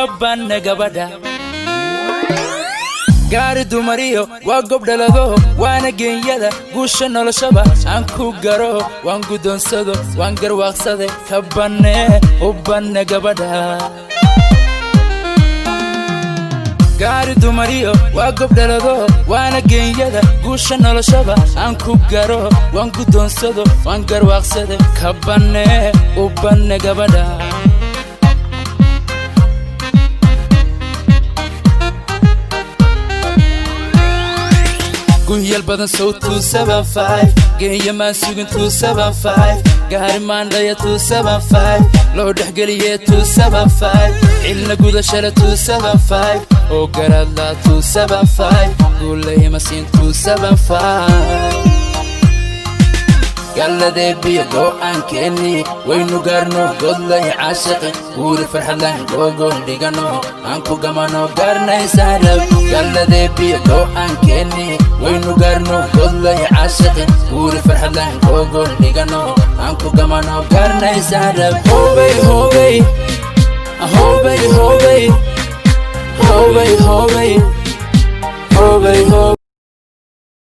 kabanne gabadha gaari dumariyo waa gobdhalado waana geeyada guusha noloshaba aan ku garo waan gudoonsado waan garwaaqsade kabanne u banne gabadha gaari dumariyo waa gobdhalado waana geeyada guusha noloshaba aan ku garo waan gudoonsado waan garwaaqsade kabanne u banne gabadha Gunyal badan so 275 geeya ma sugin 275 gaari maandaya 275 loo dhaxgaliye 275 ilna gudashada 275 oo garadla 275 gulay ma siin 275 يلا دي بيجو أنكني وينو قرنو قدلي عاشقي وري فرحلان قوقو ديغانو أنكو قمانو قرنا يسارب يلا دي بيجو أنكني وينو قرنو قدلي عاشقي وري فرحلان قوقو ديغانو أنكو قمانو قرنا يسارب هوبي هوبي هوبي هوبي هوبي هوبي هوبي هوبي